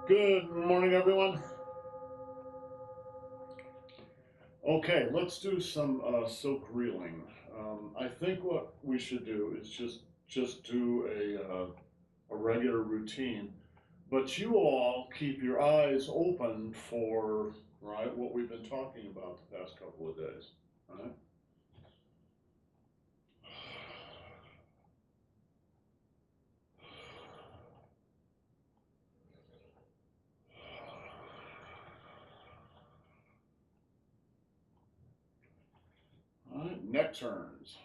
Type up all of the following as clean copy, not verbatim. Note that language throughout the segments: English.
Good morning, everyone. Okay, let's do some silk reeling. I think what we should do is just do a regular routine, but you all keep your eyes open for right what we've been talking about the past couple of days. Right? All right, neck turns.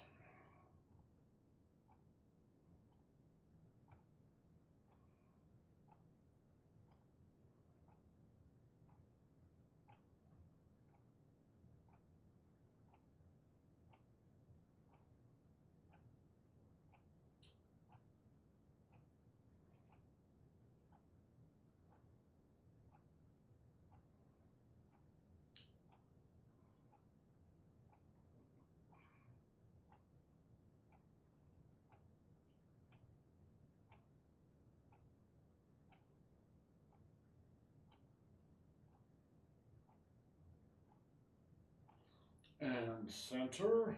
And center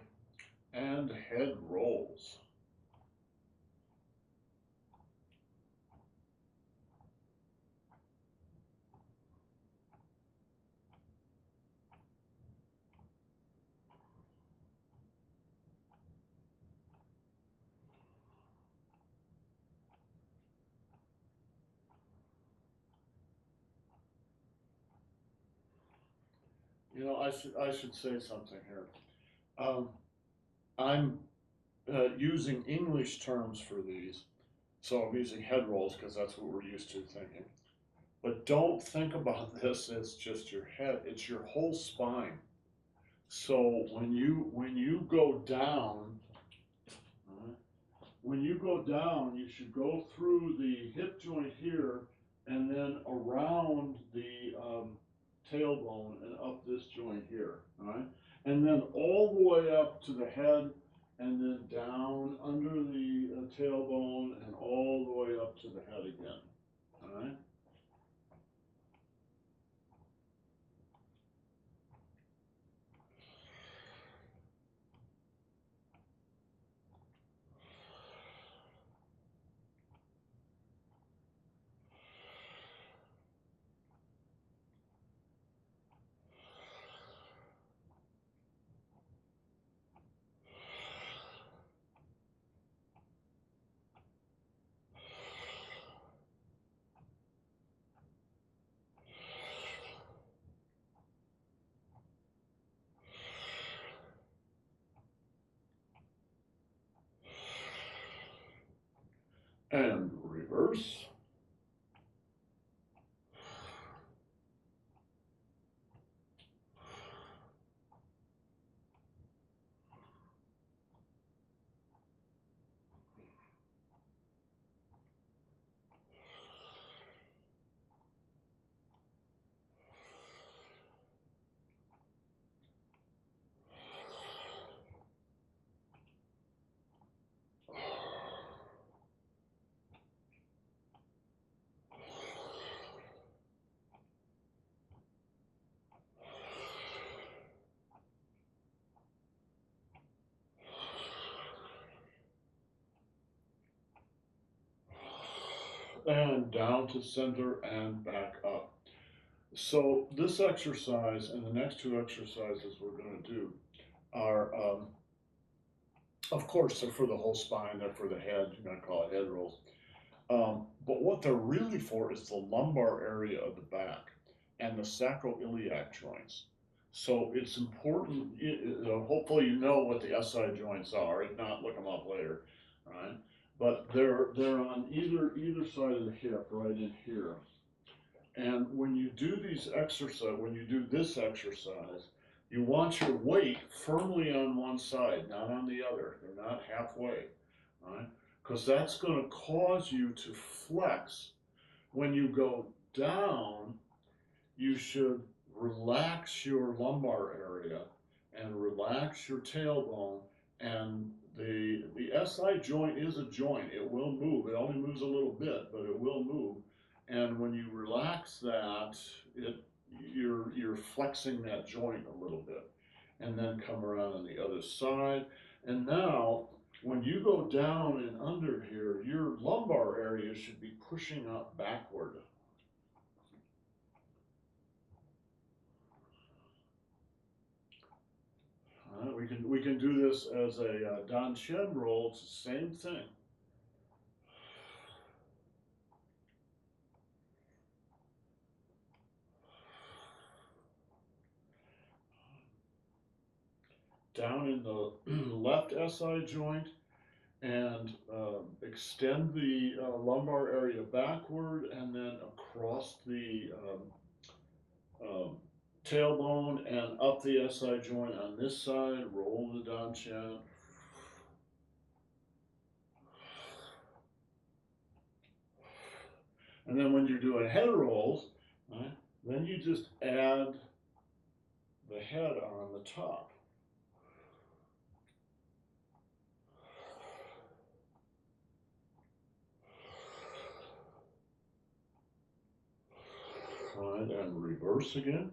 and head rolls. I should say something here. Um, I'm using English terms for these, so I'm using head rolls because that's what we're used to thinking. But don't think about this as just your head; it's your whole spine. So when you go down, uh, when you go down, you should go through the hip joint here, and then around the tailbone and up this joint here. All right, and then all the way up to the head, and then down under the tailbone, and all the way up to the head again. All right. And reverse. And down to center and back up. So this exercise and the next two exercises we're going to do are, of course, they're for the whole spine. They're for the head. You're going to call it head rolls. But what they're really for is the lumbar area of the back and the sacroiliac joints. So it's important. Hopefully, you know what the SI joints are. If not, look them up later. All right. But they're on either side of the hip, right in here. And when you do these exercise, when you do this exercise, you want your weight firmly on one side, not on the other. They're not halfway, right? Because that's going to cause you to flex. When you go down, you should relax your lumbar area and relax your tailbone. And the SI joint is a joint. It will move. It only moves a little bit, but it will move. And when you relax that, you're flexing that joint a little bit, and then come around on the other side. And now, when you go down and under here, your lumbar area should be pushing up backward. We can do this as a Dan Chen roll. It's the same thing. Down in the left SI joint, and extend the lumbar area backward, and then across the tailbone and up the SI joint on this side. Roll the Dan Chen. And then when you're doing head rolls, right, then you just add the head on the top. Right, and reverse again.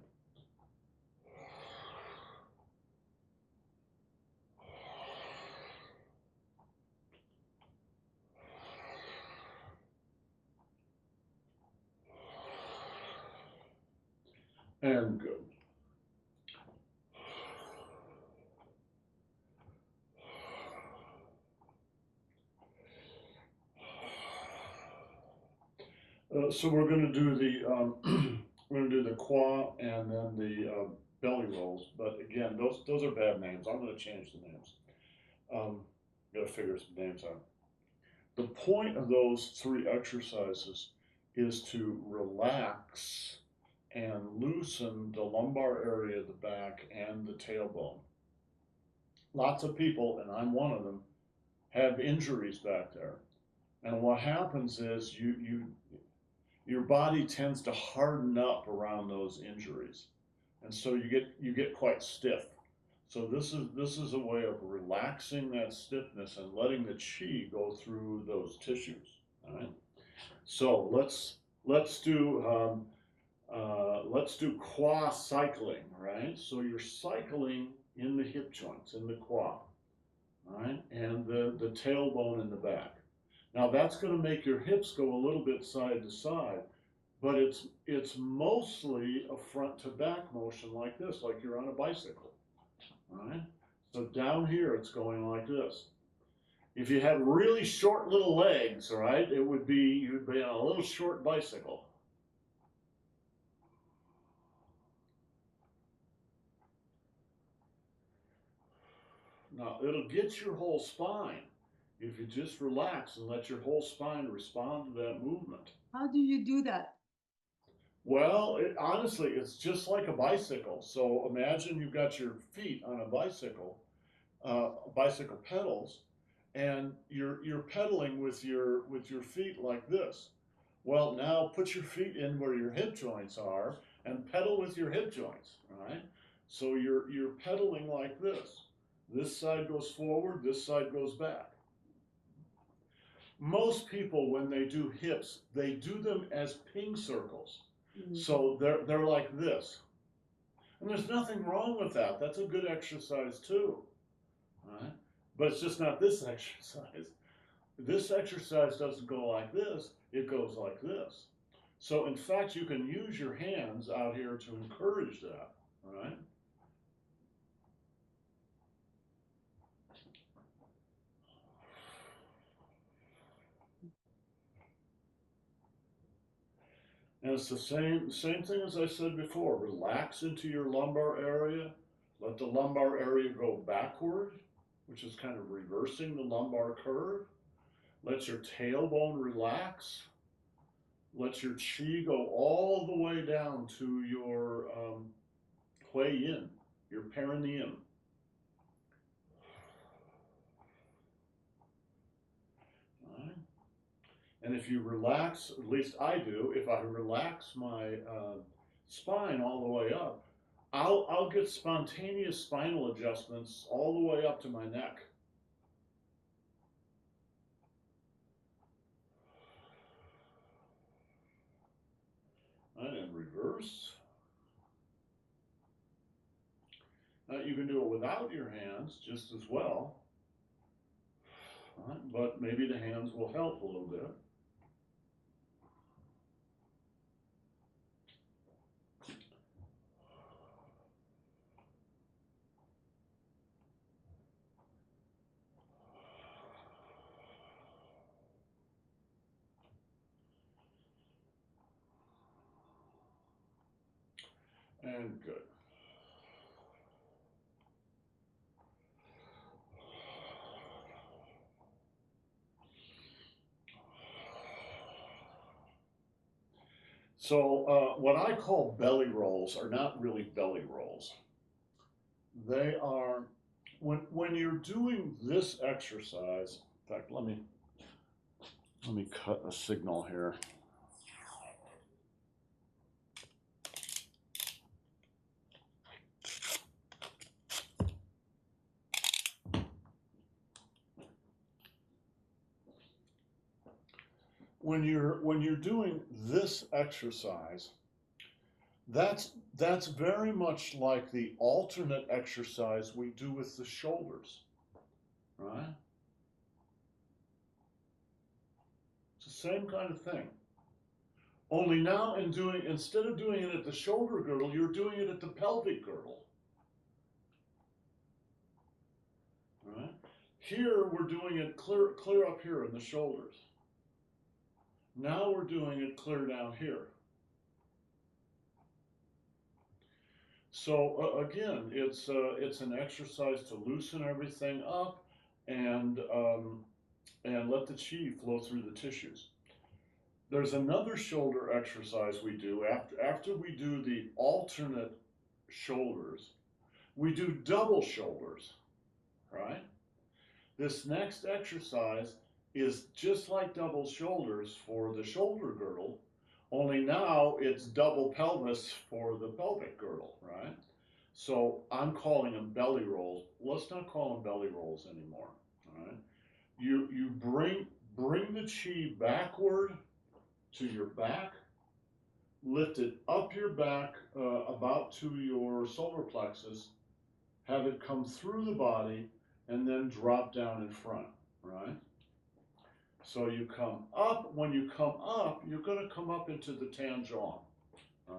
And go. So we're going to do the we're going to do the qua and then the belly rolls. But again, those are bad names. I'm going to change the names. Got to figure some names out. The point of those three exercises is to relax and loosen the lumbar area of the back and the tailbone. Lots of people, and I'm one of them, have injuries back there. And what happens is your body tends to harden up around those injuries. And so you get quite stiff. So this is a way of relaxing that stiffness and letting the chi go through those tissues. All right. So let's do qua cycling. Right. So you're cycling in the hip joints, in the qua, all right, and the tailbone in the back. Now that's going to make your hips go a little bit side to side, but it's mostly a front to back motion like this, like you're on a bicycle. All right. So down here it's going like this. If you had really short little legs, right, you'd be on a little short bicycle. Now it'll get your whole spine if you just relax and let your whole spine respond to that movement. How do you do that? Well, honestly, it's just like a bicycle. So imagine you've got your feet on a bicycle, bicycle pedals, and you're pedaling with your feet like this. Well, now put your feet in where your hip joints are and pedal with your hip joints, right? So you're pedaling like this. This side goes forward, this side goes back. Most people, when they do hips, they do them as ping circles. Mm-hmm. So they're like this. And there's nothing wrong with that. That's a good exercise too. Right? But it's just not this exercise. This exercise doesn't go like this, it goes like this. So in fact, you can use your hands out here to encourage that, right? And it's the same thing as I said before. Relax into your lumbar area. Let the lumbar area go backward, which is kind of reversing the lumbar curve. Let your tailbone relax. Let your chi go all the way down to your hui yin, your perineum. All right. And if you relax, at least I do, if I relax my spine all the way up, I'll get spontaneous spinal adjustments all the way up to my neck. loose. You can do it without your hands just as well, right? But maybe the hands will help a little bit. And good. So what I call belly rolls are not really belly rolls. They are, when you're doing this exercise, in fact, let me cut a signal here. When you're doing this exercise, that's very much like the alternate exercise we do with the shoulders, right? It's the same kind of thing. Only now instead of doing it at the shoulder girdle, you're doing it at the pelvic girdle. Right? Here we're doing it clear up here in the shoulders. Now we're doing it clear down here. So again, it's an exercise to loosen everything up and let the chi flow through the tissues. There's another shoulder exercise we do after we do the alternate shoulders. We do double shoulders, right? This next exercise is just like double shoulders for the shoulder girdle, only now it's double pelvis for the pelvic girdle, right? So I'm calling them belly rolls. Let's not call them belly rolls anymore, all right? You bring the chi backward to your back, lift it up your back about to your solar plexus, have it come through the body, and then drop down in front, right? So you come up. When you come up, you're going to come up into the Tanjong, all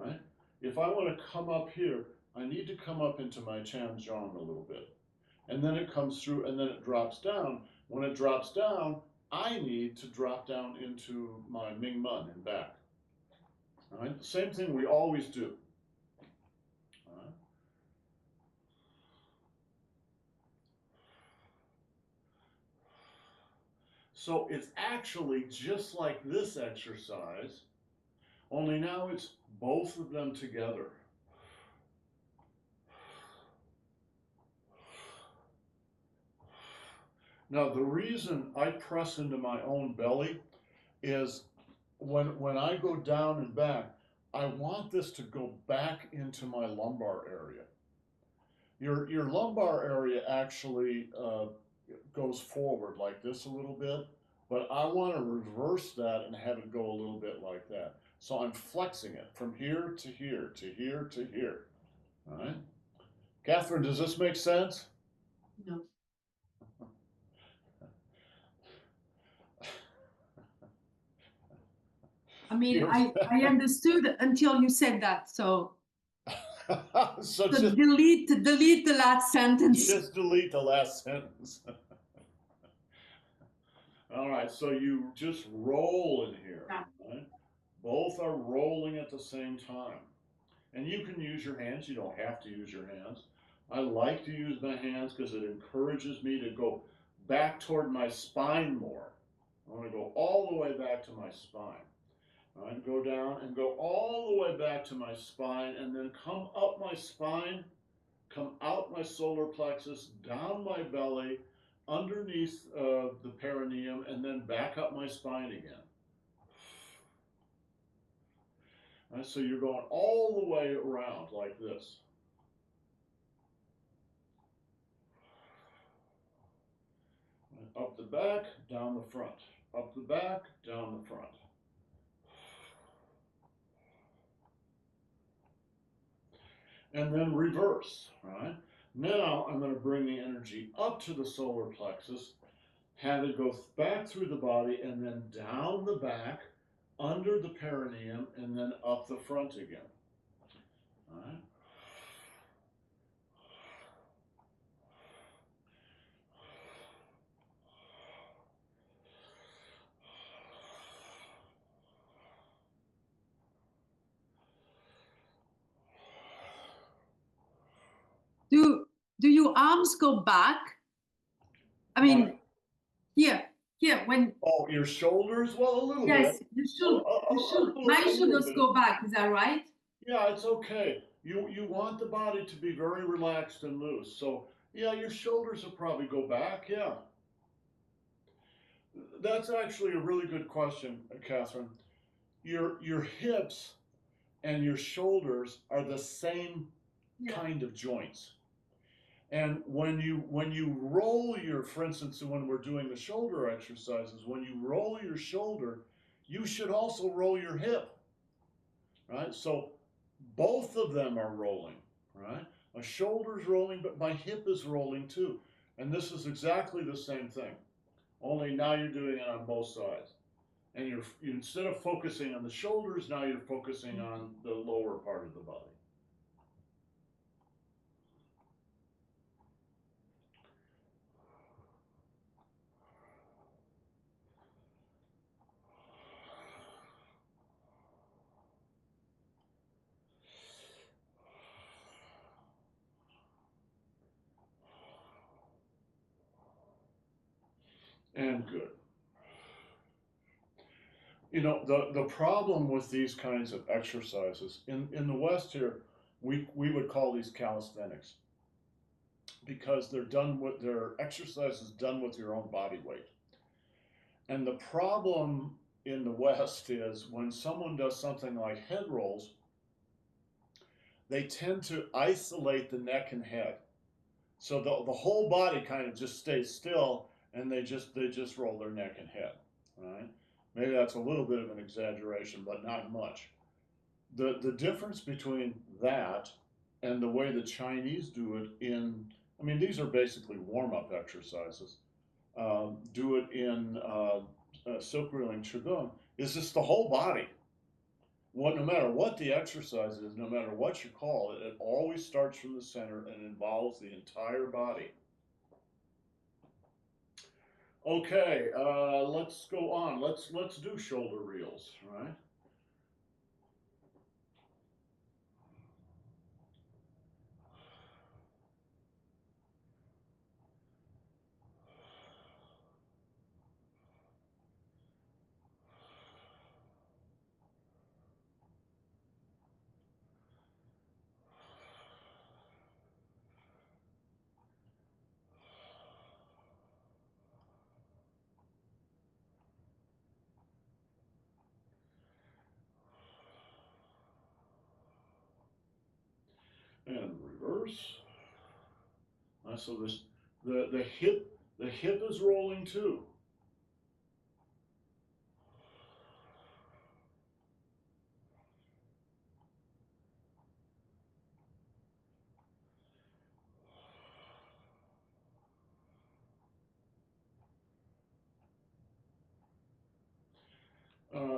right? If I want to come up here, I need to come up into my Tanjong a little bit. And then it comes through, and then it drops down. When it drops down, I need to drop down into my Ming Men in back. All right? Same thing we always do. All right? So it's actually just like this exercise, only now it's both of them together. Now, the reason I press into my own belly is when I go down and back, I want this to go back into my lumbar area. Your lumbar area actually goes forward like this a little bit, but I want to reverse that and have it go a little bit like that. So I'm flexing it from here to here to here to here. All right? Catherine, does this make sense? No. I mean, I understood until you said that. So so just delete the last sentence. Just delete the last sentence. All right, so you just roll in here. Yeah. Right? Both are rolling at the same time. And you can use your hands. You don't have to use your hands. I like to use my hands because it encourages me to go back toward my spine more. I want to go all the way back to my spine. All right, go down and go all the way back to my spine and then come up my spine, come out my solar plexus, down my belly, underneath the perineum, and then back up my spine again. Right, so you're going all the way around like this. Up the back, down the front. Up the back, down the front. and then reverse, right? Now I'm going to bring the energy up to the solar plexus, have it go back through the body and then down the back, under the perineum, and then up the front again. All right? Do your arms go back? I mean, here, when. Oh, your shoulders? Well, a little Yes, bit. you should. You should. My A little shoulders bit. go back. Is that right? Yeah, it's okay. You want the body to be very relaxed and loose. So yeah, your shoulders will probably go back. Yeah. That's actually a really good question, Catherine. Your hips and your shoulders are the same kind of joints. And when you roll your, for instance, when we're doing the shoulder exercises, when you roll your shoulder, you should also roll your hip, right? So both of them are rolling, right? My shoulder's rolling, but my hip is rolling too. And this is exactly the same thing, only now you're doing it on both sides. And instead of focusing on the shoulders, now you're focusing on the lower part of the body. And good. You know, the problem with these kinds of exercises in the West here, we would call these calisthenics because their exercises done with your own body weight. And the problem in the West is when someone does something like head rolls, they tend to isolate the neck and head. So the whole body kind of just stays still and they just roll their neck and head, right? Maybe that's a little bit of an exaggeration, but not much. The difference between that and the way the Chinese do it I mean, these are basically warm-up exercises. Do it in silk reeling Qigong, is just the whole body. No matter what the exercise is, no matter what you call it, it always starts from the center and involves the entire body. Okay, let's go on. Let's do shoulder reels, right? And reverse. So the hip is rolling too.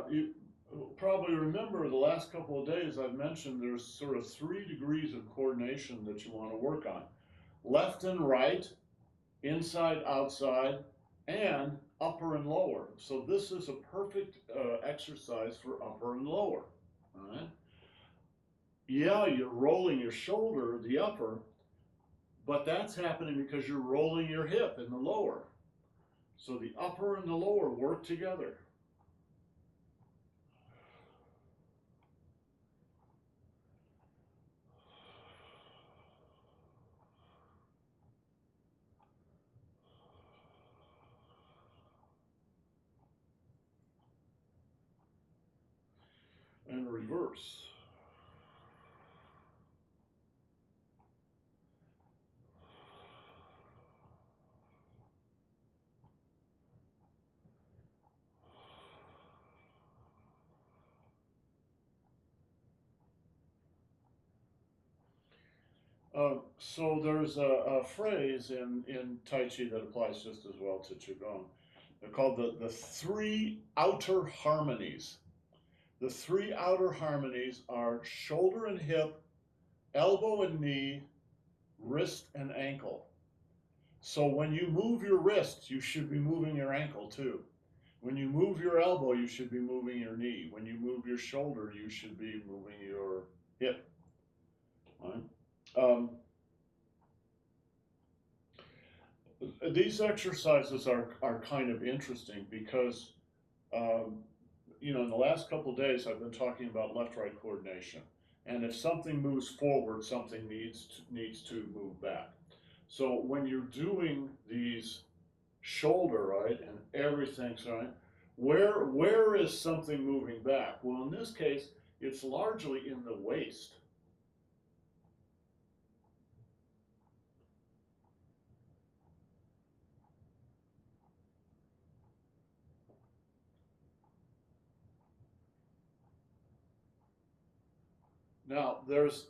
You probably remember the last couple of days I've mentioned there's sort of 3 degrees of coordination that you want to work on. Left and right, inside, outside, and upper and lower. So this is a perfect exercise for upper and lower. All right. Yeah, you're rolling your shoulder, the upper, but that's happening because you're rolling your hip in the lower. So the upper and the lower work together. And reverse. So there's a phrase in Tai Chi that applies just as well to Qigong. They're called the three outer harmonies. The three outer harmonies are shoulder and hip, elbow and knee, wrist and ankle. So when you move your wrist, you should be moving your ankle too. When you move your elbow, you should be moving your knee. When you move your shoulder, you should be moving your hip. Right? Um, these exercises are kind of interesting because, um, in the last couple of days, I've been talking about left-right coordination. And if something moves forward, something needs to move back. So when you're doing these shoulder, right, and everything's right, where is something moving back? Well, in this case, it's largely in the waist. Now, there's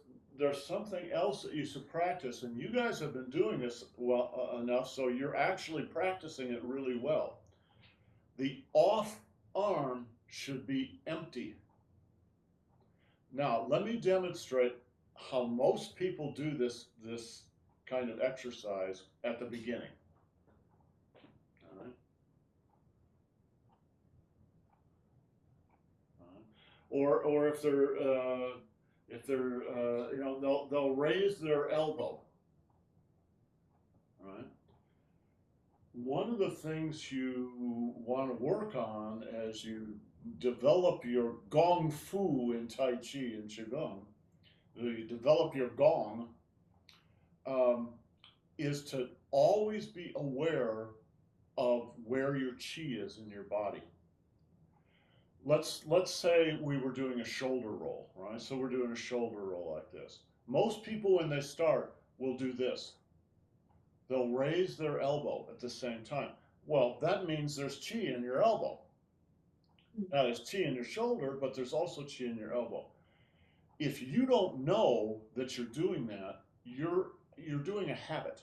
something else that you should practice, and you guys have been doing this well enough, so you're actually practicing it really well. The off arm should be empty. Now, let me demonstrate how most people do this kind of exercise at the beginning. All right. Or if they're they'll raise their elbow. Right. One of the things you want to work on as you develop your gong fu in Tai Chi and Qigong, you develop your gong, um, is to always be aware of where your chi is in your body. Let's say we were doing a shoulder roll, right? So we're doing a shoulder roll like this. Most people when they start will do this. They'll raise their elbow at the same time. Well, that means there's chi in your elbow. Now there's chi in your shoulder, but there's also chi in your elbow. If you don't know that you're doing that, you're doing a habit,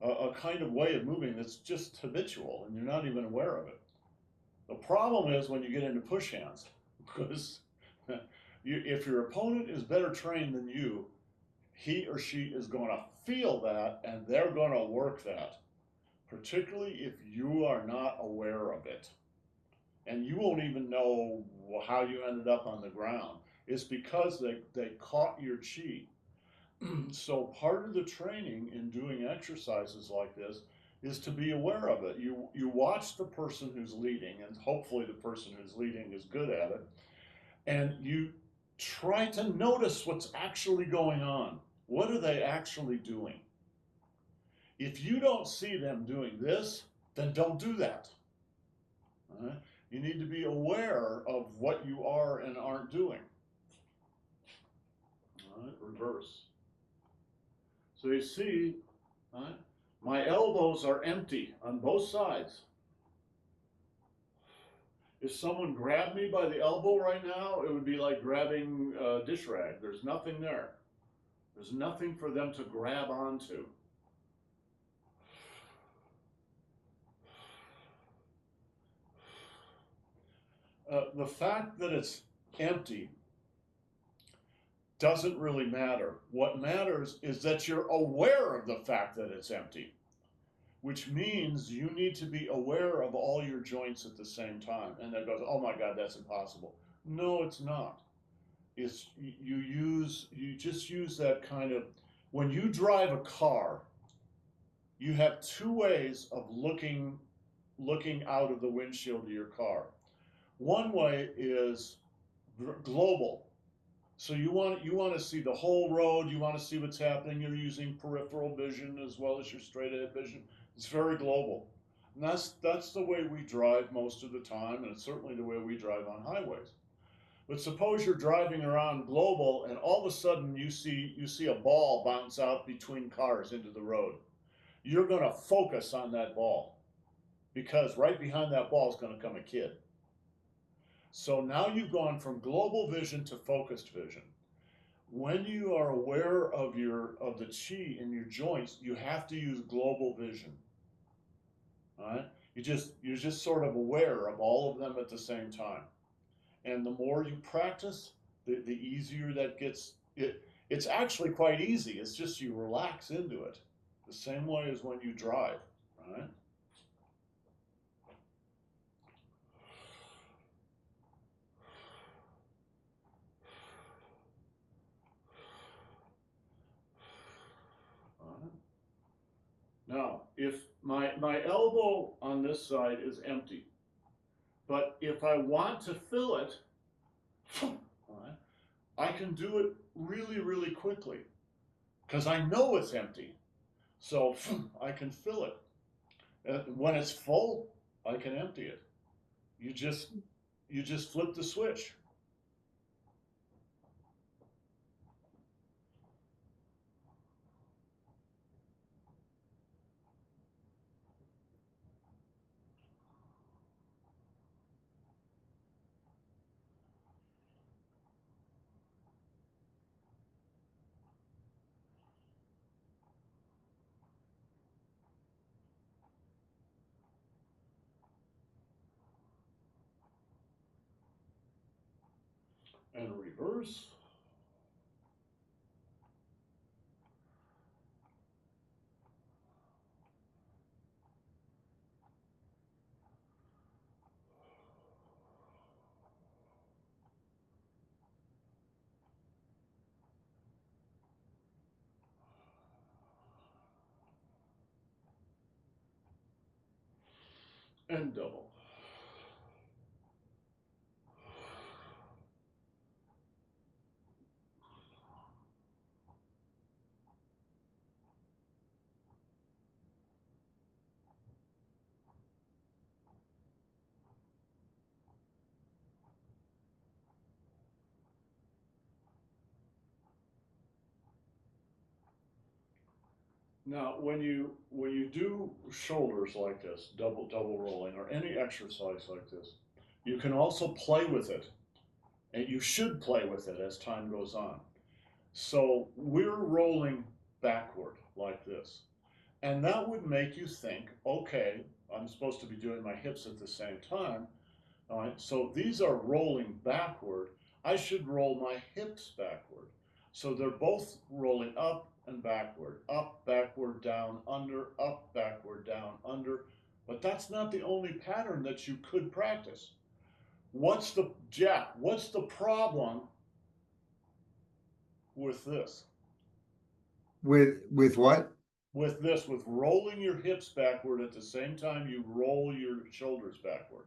a kind of way of moving that's just habitual, and you're not even aware of it. The problem is when you get into push hands, because if your opponent is better trained than you, he or she is going to feel that and they're going to work that, particularly if you are not aware of it. And you won't even know how you ended up on the ground. It's because they caught your chi. So part of the training in doing exercises like this is to be aware of it. You watch the person who's leading, and hopefully the person who's leading is good at it, and you try to notice what's actually going on. What are they actually doing? If you don't see them doing this, then don't do that. All right? You need to be aware of what you are and aren't doing. All right, reverse. So you see, all right, my elbows are empty on both sides. If someone grabbed me by the elbow right now, it would be like grabbing a dish rag. There's nothing there. There's nothing for them to grab onto. The fact that it's empty doesn't really matter. What matters is that you're aware of the fact that it's empty, which means you need to be aware of all your joints at the same time. And that goes, oh my God, that's impossible. No, it's not. It's you just use that kind of, when you drive a car, you have two ways of looking out of the windshield of your car. One way is global. So you want to see the whole road. You want to see what's happening. You're using peripheral vision as well as your straight ahead vision. It's very global. And that's the way we drive most of the time, and it's certainly the way we drive on highways. But suppose you're driving around global and all of a sudden you see a ball bounce out between cars into the road. You're going to focus on that ball because right behind that ball is going to come a kid. So now you've gone from global vision to focused vision. when you are aware of the chi in your joints, you have to use global vision. All right? You're just sort of aware of all of them at the same time. And the more you practice, the easier that gets. It's actually quite easy. It's just you relax into it. The same way as when you drive, right? Now, if my elbow on this side is empty, but if I want to fill it, I can do it really, really quickly because I know it's empty. So I can fill it. When it's full, I can empty it. You just you just flip the switch. And reverse. And double. Now, when you do shoulders like this, double rolling, or any exercise like this, you can also play with it, and you should play with it as time goes on. So we're rolling backward like this, and that would make you think, okay, I'm supposed to be doing my hips at the same time. All right, so these are rolling backward. I should roll my hips backward. So they're both rolling up, backward, down, under, up, backward, down, under. But that's not the only pattern that you could practice. What's the problem with this? With what? With rolling your hips backward at the same time you roll your shoulders backward.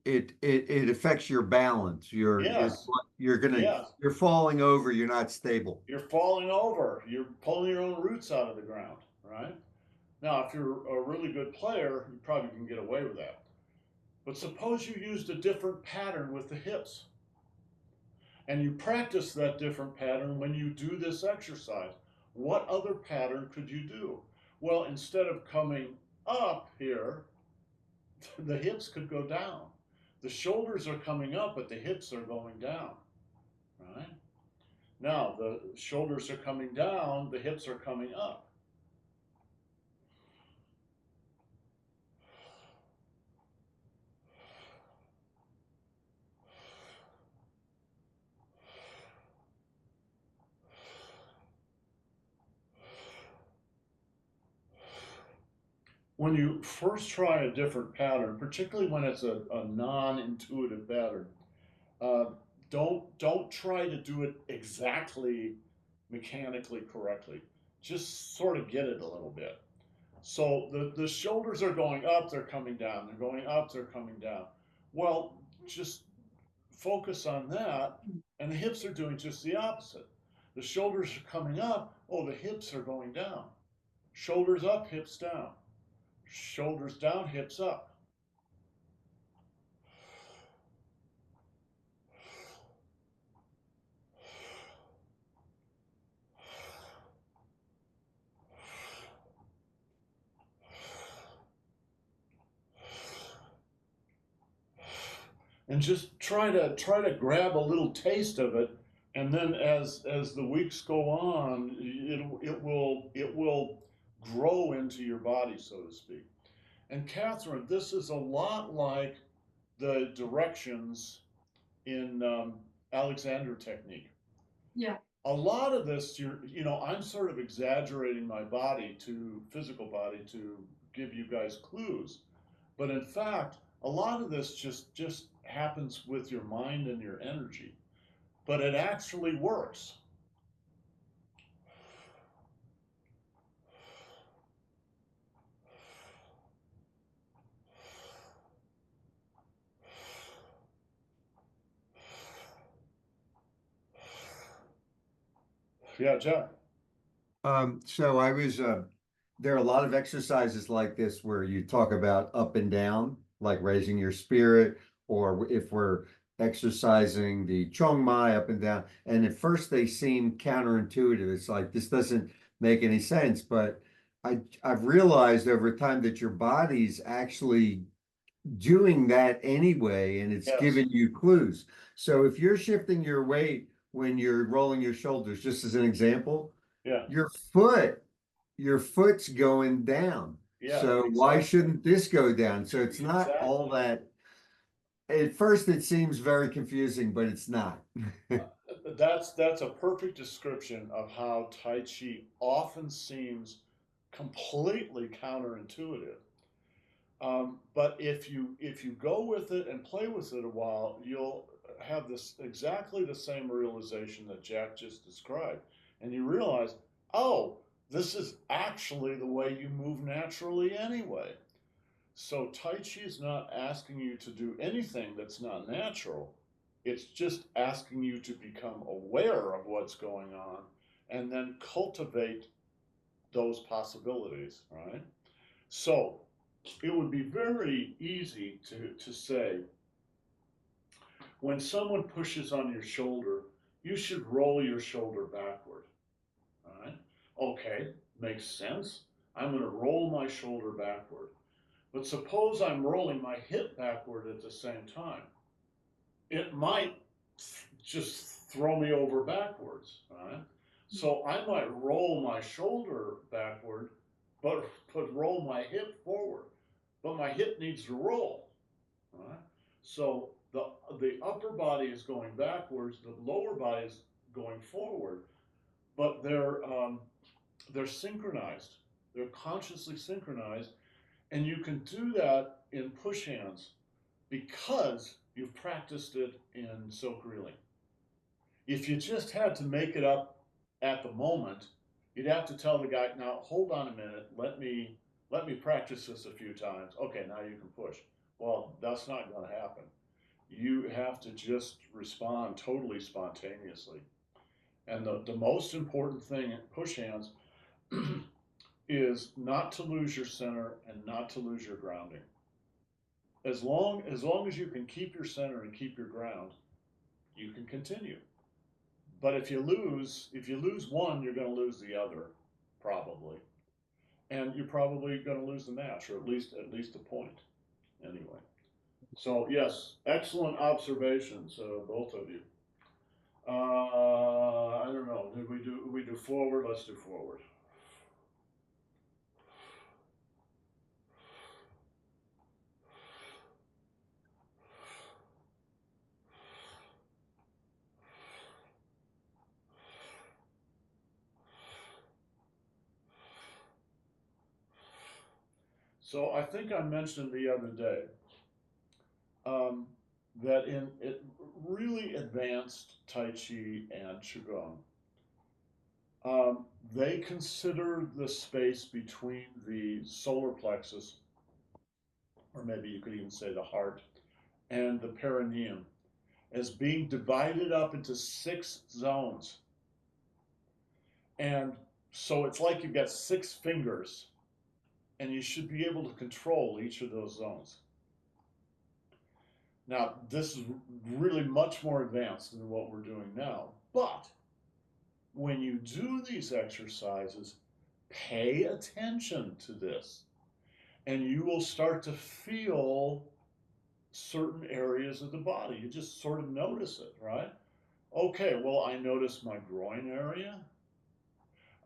It affects your balance. Yes, yes. You're falling over. You're not stable. You're falling over. You're pulling your own roots out of the ground, right? Now, if you're a really good player, you probably can get away with that. But suppose you used a different pattern with the hips, and you practice that different pattern when you do this exercise. What other pattern could you do? Well, instead of coming up here, the hips could go down. The shoulders are coming up, but the hips are going down, right? Now, the shoulders are coming down, the hips are coming up. When you first try a different pattern, particularly when it's a non-intuitive pattern, uh, don't try to do it exactly mechanically correctly. Just sort of get it a little bit. So the shoulders are going up, they're coming down. They're going up, they're coming down. Well, just focus on that, and the hips are doing just the opposite. The shoulders are coming up, oh, the hips are going down. Shoulders up, hips down. Shoulders down, hips up. And just try to grab a little taste of it And then as the weeks go on, it will grow into your body, so to speak. And Catherine, this is a lot like the directions in Alexander technique. Yeah. A lot of this, I'm sort of exaggerating my body to physical body to give you guys clues, but in fact, a lot of this just happens with your mind and your energy, but it actually works. Yeah, Jack. So I was, there are a lot of exercises like this where you talk about up and down, like raising your spirit, or if we're exercising the Chong Mai up and down. And at first they seem counterintuitive. It's like this doesn't make any sense, but I've realized over time that your body's actually doing that anyway, and it's Yes. giving you clues. So if you're shifting your weight when you're rolling your shoulders, just as an example, Yeah. your foot, your foot's going down. Yeah. So why Exactly. shouldn't this go down? So it's not all Exactly. that. At first, it seems very confusing, but it's not. That's a perfect description of how Tai Chi often seems completely counterintuitive. But if you go with it and play with it a while, you'll have this exactly the same realization that Jack just described, and you realize, oh, this is actually the way you move naturally anyway. So Tai Chi is not asking you to do anything that's not natural. It's just asking you to become aware of what's going on and then cultivate those possibilities, right? So it would be very easy to say, when someone pushes on your shoulder, you should roll your shoulder backward. All right? Okay, makes sense. I'm going to roll my shoulder backward. But suppose I'm rolling my hip backward at the same time. It might just throw me over backwards. All right? So I might roll my shoulder backward, but roll my hip forward. But my hip needs to roll. All right? So the upper body is going backwards, the lower body is going forward, but they're synchronized. They're consciously synchronized, and you can do that in push hands because you've practiced it in silk reeling. If you just had to make it up at the moment, you'd have to tell the guy, now hold on a minute, let me practice this a few times. Okay, now you can push. Well, that's not going to happen. You have to just respond totally spontaneously. And the most important thing in push hands is not to lose your center and not to lose your grounding. As long as you can keep your center and keep your ground, you can continue. But if you lose one, you're going to lose the other, probably, and you're probably going to lose the match, or at least a point, anyway. So yes, excellent observations, both of you. I don't know. Did we do forward? Let's do forward. So I think I mentioned the other day um, that in really advanced Tai Chi and Qigong, they consider the space between the solar plexus, or maybe you could even say the heart, and the perineum as being divided up into 6 zones. And so it's like you've got 6 fingers, and you should be able to control each of those zones. Now, this is really much more advanced than what we're doing now, but when you do these exercises, pay attention to this, and you will start to feel certain areas of the body. You just sort of notice it, right? Okay, well, I notice my groin area.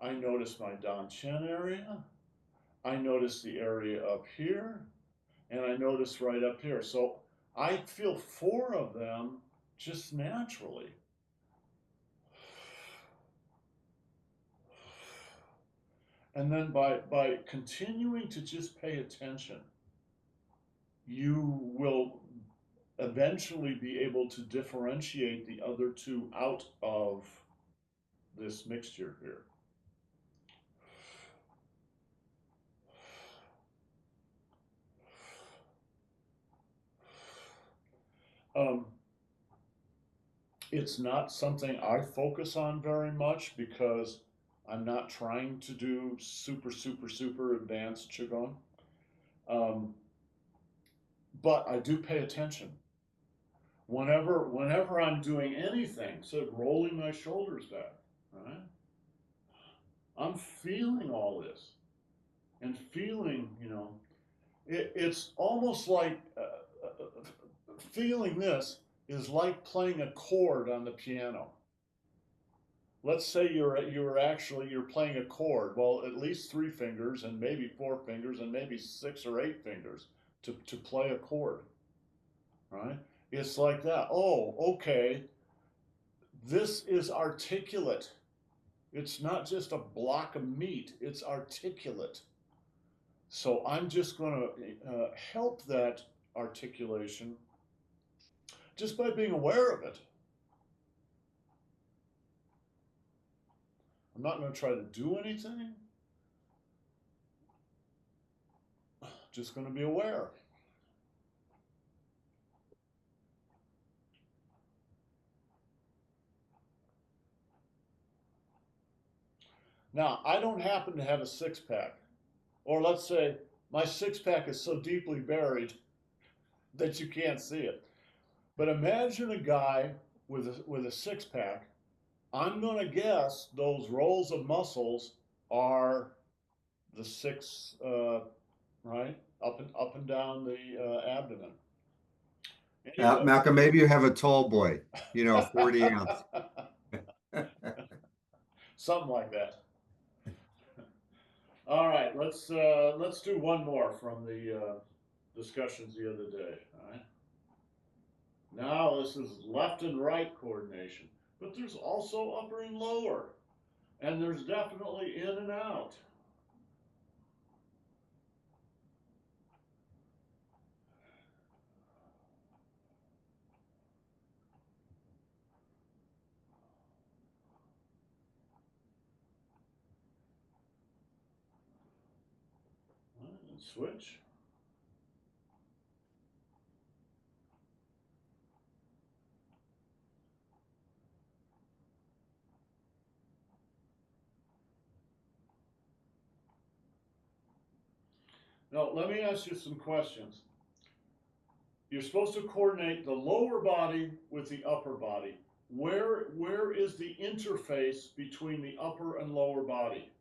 I notice my Dan Chen area. I notice the area up here. And I notice right up here. So I feel 4 of them just naturally. And then by continuing to just pay attention, you will eventually be able to differentiate the other 2 out of this mixture here. Um, it's not something I focus on very much because I'm not trying to do super advanced Qigong. Um, but I do pay attention. Whenever I'm doing anything, so rolling my shoulders back, right? I'm feeling all this and feeling, it's almost like feeling this is like playing a chord on the piano. Let's say you're playing a chord. Well, at least 3 fingers and maybe 4 fingers and maybe 6 or 8 fingers to play a chord, right? It's like that. Oh, okay. This is articulate. It's not just a block of meat, it's articulate. So I'm just going to help that articulation just by being aware of it. I'm not going to try to do anything, just going to be aware. Now, I don't happen to have a 6-pack, or let's say my 6-pack is so deeply buried that you can't see it. But imagine a guy with a 6-pack. I'm going to guess those rolls of muscles are the 6, right, up and down the abdomen. Anyway. Malcolm, maybe you have a tall boy, 40 ounce. Something like that. All right, let's do one more from the discussions the other day. All right. Now this is left and right coordination, but there's also upper and lower, and there's definitely in and out. All right, and switch. Now let me ask you some questions. You're supposed to coordinate the lower body with the upper body. Where is the interface between the upper and lower body?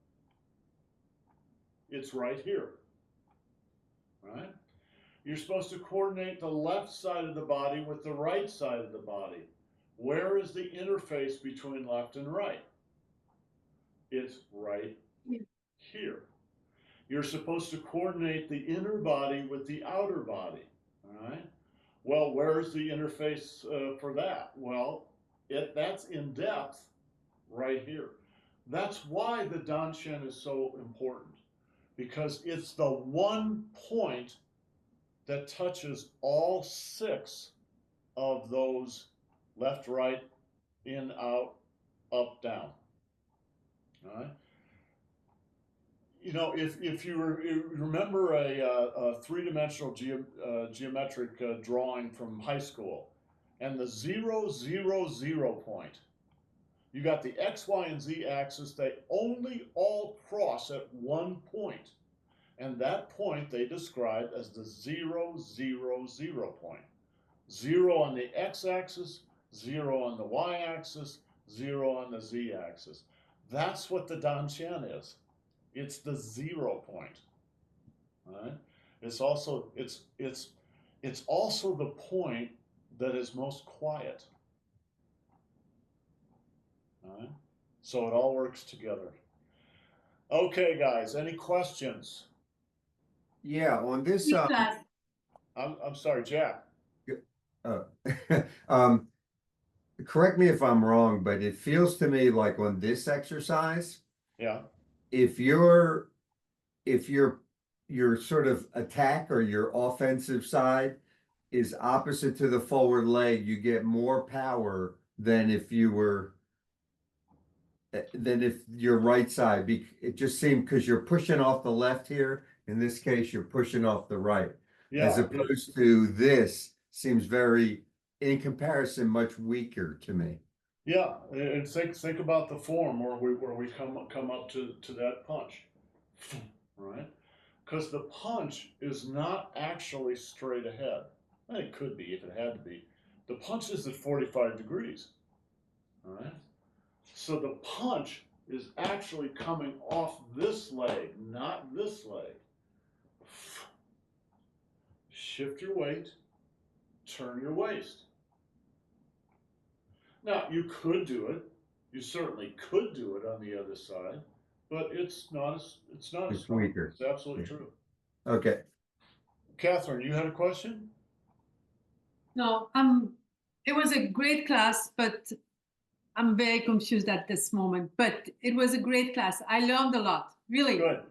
It's right here, right? You're supposed to coordinate the left side of the body with the right side of the body. Where is the interface between left and right? It's right here. You're supposed to coordinate the inner body with the outer body, all right? Well, where's the interface for that? Well, that's in depth right here. That's why the Danshen is so important, because it's the one point that touches all 6 of those left, right, in, out, up, down. All right. If you remember a 3-dimensional geometric drawing from high school, and the 0, 0, 0 point, you got the X, Y, and Z axis. They only all cross at one point, and that point they describe as the 0, 0, 0 point. 0 on the x-axis, 0 on the y-axis, 0 on the z-axis. That's what the Danshen is. It's the 0 point. Right? It's also the point that is most quiet. All right? So it all works together. Okay, guys, any questions? Yeah, on this, Good class. I'm sorry, Jack. uh, um, correct me if I'm wrong, but it feels to me like on this exercise, Yeah, if you're if your sort of attack or your offensive side is opposite to the forward leg, you get more power than if you were than if your right side. It just seemed because you're pushing off the left here. In this case, you're pushing off the right, as yeah, opposed to this seems very, in comparison, much weaker to me. yeah. And think about the form where we come up to that punch, right? Because the punch is not actually straight ahead. Well, it could be if it had to be. The punch is at 45 degrees, all right? So the punch is actually coming off this leg, not this leg. Shift your weight, turn your waist. Now, you could do it. You certainly could do it on the other side, but it's not as It's strong. weaker. It's absolutely Yeah. true. Okay. Catherine, you had a question? No, it was a great class, but I'm very confused at this moment. But it was a great class. I learned a lot, really. Good.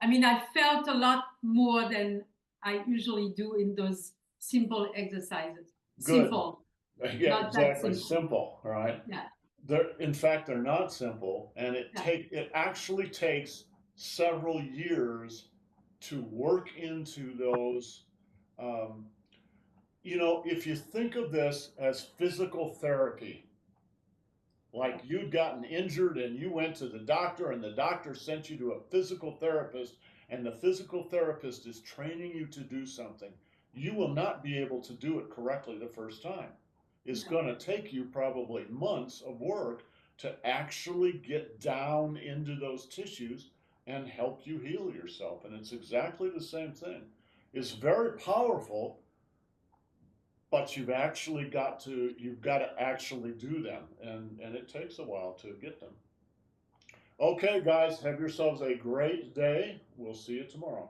I mean, I felt a lot more than I usually do in those simple exercises. Good. Simple, Yeah, not that exactly. simple. Simple, right? Yeah, In fact, they're not simple, and yeah, it actually takes several years to work into those. Um, if you think of this as physical therapy, like you'd gotten injured and you went to the doctor and the doctor sent you to a physical therapist and the physical therapist is training you to do something, you will not be able to do it correctly the first time. It's yeah. going to take you probably months of work to actually get down into those tissues and help you heal yourself. And it's exactly the same thing. It's very powerful, but you've got to actually do them, and it takes a while to get them. Okay, guys, have yourselves a great day. We'll see you tomorrow.